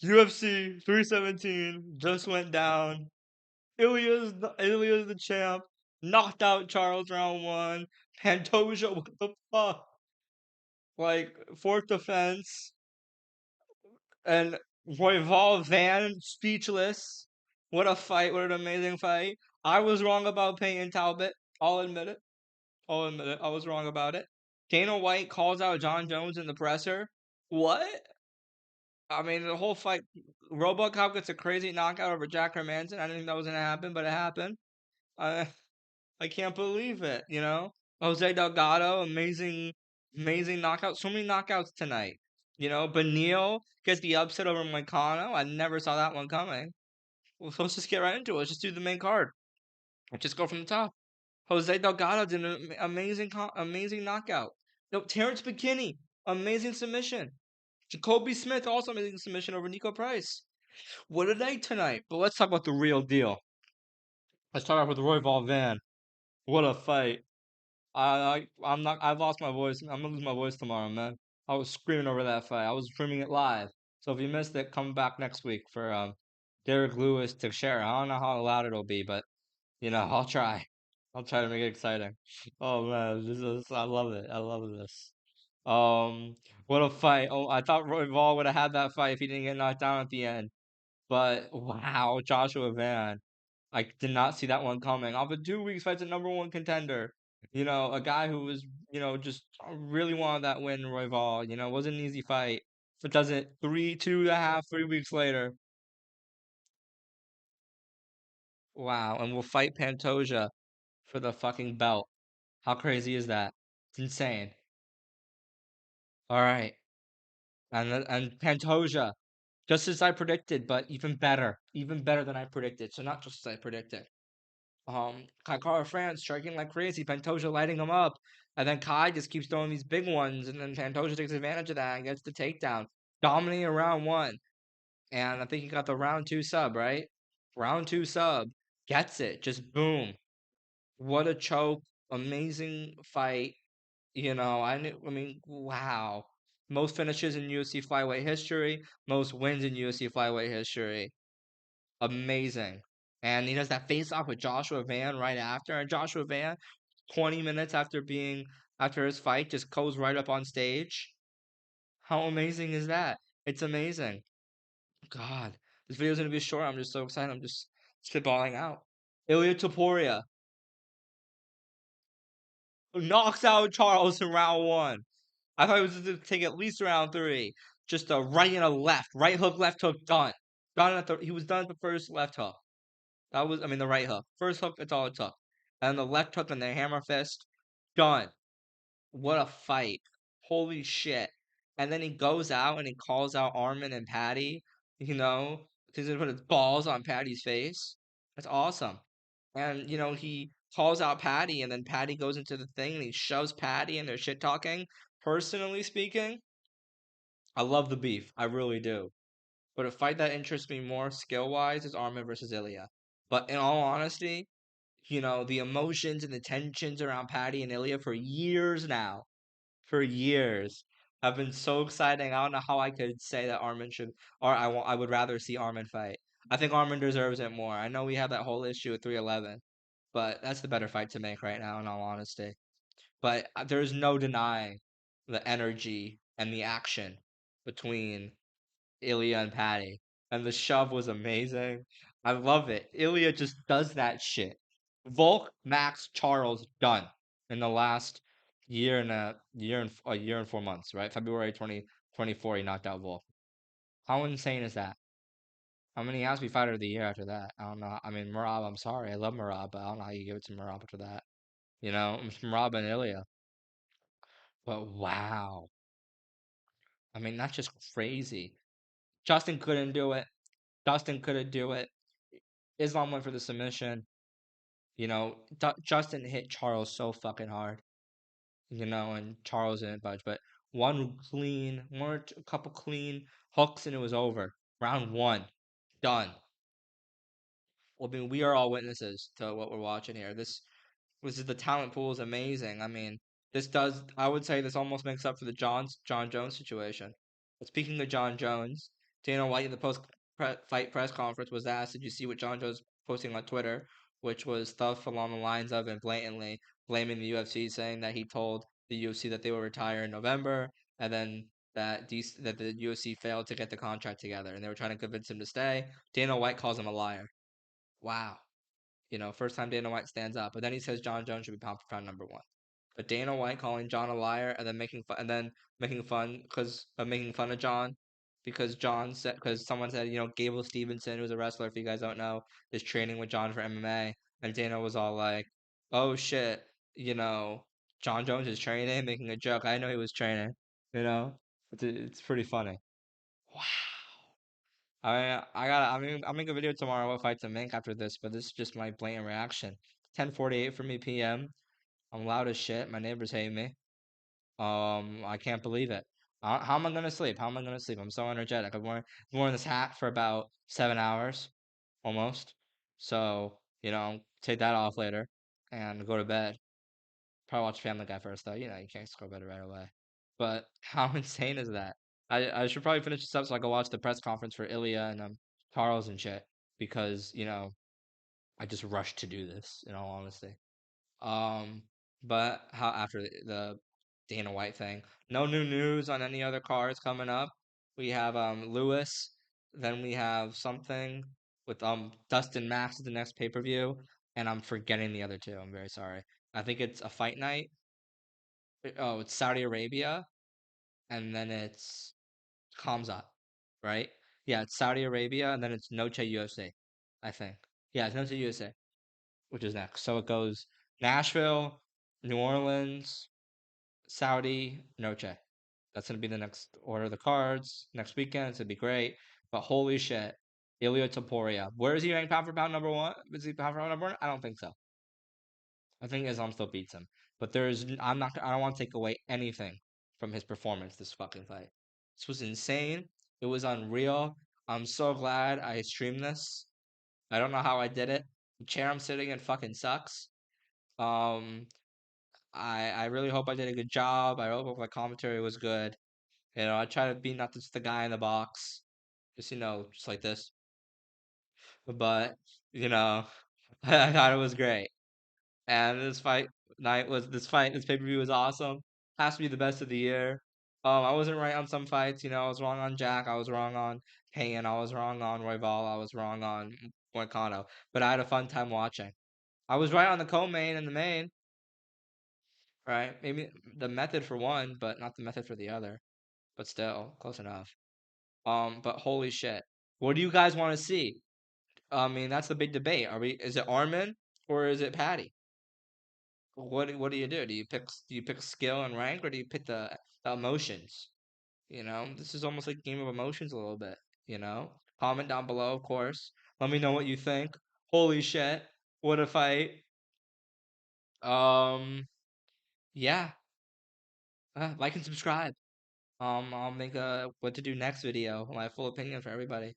UFC 317 just went down. Ilia's the champ. Knocked out Charles round one. Pantoja, what the fuck? Like fourth defense, and Royval Van speechless. What a fight! What an amazing fight! I was wrong about Peyton Talbot. I'll admit it. I'll admit it. I was wrong about it. Dana White calls out John Jones in the presser. What? I mean, the whole fight. RoboCop gets a crazy knockout over Jack Hermanson. I didn't think that was gonna happen, but it happened. I I can't believe it. Jose Delgado, amazing knockout. So many knockouts tonight. Benil gets the upset over Moicano. I never saw that one coming. Well, so let's just get right into it. Let's just do the main card. Let's just go from the top. Jose Delgado did an amazing knockout. No, Terrence McKinney, amazing submission. Jacoby Smith, also amazing submission over Nico Price. What a night tonight. But let's talk about the real deal. Let's start off with Roy Van. What a fight. I'm not. I've lost my voice. I'm gonna lose my voice tomorrow, man. I was screaming over that fight. I was streaming it live. So if you missed it, come back next week for Derek Lewis to share. I don't know how loud it'll be, but I'll try. I'll try to make it exciting. Oh man, this is I love it. I love this. Um, what a fight! Oh, I thought Roy Ball would have had that fight if he didn't get knocked down at the end. But wow, Joshua Van. I did not see that one coming. Off of 2 weeks, fights a number one contender. A guy who was, just really wanted that win, Royval. Wasn't an easy fight. But does it 3 2.5, 3 weeks later. Wow, and we'll fight Pantoja for the fucking belt. How crazy is that? It's insane. All right, and Pantoja, just as I predicted, but even better than I predicted. So not just as I predicted. Kai France striking like crazy, Pantoja lighting him up, and then Kai just keeps throwing these big ones, and then Pantoja takes advantage of that and gets the takedown, dominating round one, and I think he got the round two sub, right? Round two sub, gets it, just boom. What a choke, amazing fight. I mean, wow. Most finishes in UFC flyweight history, most wins in UFC flyweight history. Amazing. And he does that face off with Joshua Van right after. And Joshua Van, 20 minutes after his fight, just goes right up on stage. How amazing is that? It's amazing. God, this video's gonna be short. I'm just so excited. I'm just spitballing out. Ilia Topuria knocks out Charles in round one. I thought it was going to take at least round three. Just a right and a left. Right hook, left hook, done. He was done at the first left hook. I mean, the right hook. First hook, that's all it took. And the left hook and the hammer fist, done. What a fight. Holy shit. And then he goes out and he calls out Armin and Patty, he's gonna put his balls on Patty's face. That's awesome. And, he calls out Patty and then Patty goes into the thing and he shoves Patty and they're shit talking. Personally speaking, I love the beef. I really do. But a fight that interests me more skill wise is Armin versus Ilya. But in all honesty, the emotions and the tensions around Patty and Ilya for years, have been so exciting. I don't know how I could say that Armin should, or I would rather see Armin fight. I think Armin deserves it more. I know we have that whole issue with 311, but that's the better fight to make right now, in all honesty. But there's no denying the energy and the action between Ilya and Patty. And the shove was amazing. I love it. Ilya just does that shit. Volk, Max, Charles, done in the last year and 4 months, right? February 2024, he knocked out Volk. How insane is that? I mean, he has to be fighter of the year after that. I don't know. I mean, Marab, I'm sorry. I love Marab, but I don't know how you give it to Marab after that. It's Marab and Ilya. But wow. I mean, that's just crazy. Justin couldn't do it. Dustin couldn't do it. Islam went for the submission. Justin hit Charles so fucking hard. And Charles didn't budge. But a couple clean hooks, and it was over. Round one, done. Well, I mean, we are all witnesses to what we're watching here. This is the talent pool is amazing. I mean, I would say this almost makes up for the John Jones situation. But speaking of John Jones, Dana White in the fight press conference was asked, "Did you see what John Jones posting on Twitter?" Which was stuff along the lines of and blatantly blaming the UFC, saying that he told the UFC that they will retire in November, and then that the UFC failed to get the contract together, and they were trying to convince him to stay. Dana White calls him a liar. Wow. First time Dana White stands up, but then he says John Jones should be pound for pound number one. But Dana White calling John a liar and then making fun of John because John said because someone said Gable Stevenson, who's a wrestler, if you guys don't know, is training with John for MMA, and Dana was all like, "Oh shit, you know John Jones is training," making a joke. I know he was training. You know, it's pretty funny. Wow. I'm making a video tomorrow what fight to make after this, but this is just my blatant reaction. 10:48 for me p.m. I'm loud as shit. My neighbors hate me. I can't believe it. How am I gonna sleep? How am I gonna sleep? I'm so energetic. I've worn this hat for about 7 hours, almost. So take that off later and go to bed. Probably watch Family Guy first, though. You can't just go to bed right away. But how insane is that? I should probably finish this up so I can watch the press conference for Ilia and Charles and shit because I just rushed to do this. In all honesty. Um, but how after the Dana White thing, no new news on any other cards coming up. We have Lewis, then we have something with Dustin Max at the next pay per view, and I'm forgetting the other two. I'm very sorry. I think it's a fight night. Oh, it's Saudi Arabia, and then it's Kamzat, right? Yeah, it's Saudi Arabia, and then it's Noche USA, I think. Yeah, it's Noche USA, which is next. So it goes Nashville, New Orleans, Saudi, Noche. That's gonna be the next order of the cards. Next weekend, it's gonna be great. But holy shit, Ilia Topuria. Where is he ranked pound for pound number one? Is he pound for pound number one? I don't think so. I think Islam still beats him. But I don't want to take away anything from his performance this fucking fight. This was insane. It was unreal. I'm so glad I streamed this. I don't know how I did it. The chair I'm sitting in fucking sucks. Um, I really hope I did a good job. I hope my commentary was good. I try to be not just the guy in the box, just like this. But you know, I thought it was great. And this pay per view was awesome. Has to be the best of the year. I wasn't right on some fights. I was wrong on Jack. I was wrong on Payne. I was wrong on Royval. I was wrong on Moicano. But I had a fun time watching. I was right on the co-main and the main. Right? Maybe the method for one, but not the method for the other. But still, close enough. But holy shit. What do you guys want to see? I mean, that's the big debate. Is it Armin or is it Patty? What do you do? Do you pick skill and rank or do you pick the emotions? This is almost like a game of emotions a little bit, you know? Comment down below, of course. Let me know what you think. Holy shit. What a fight. Um, yeah. Like and subscribe. I'll make a what to do next video, my full opinion for everybody.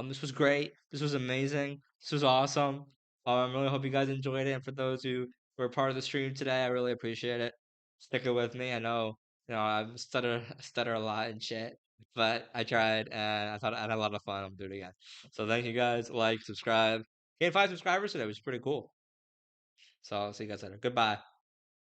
This was great. This was amazing. This was awesome. I really hope you guys enjoyed it. And for those who were part of the stream today, I really appreciate it. Sticking with me. I know, I stutter a lot and shit, but I tried and I thought I had a lot of fun. I'm doing it again. So thank you guys. Like, subscribe. Gained 5 subscribers today, which is pretty cool. So I'll see you guys later. Goodbye.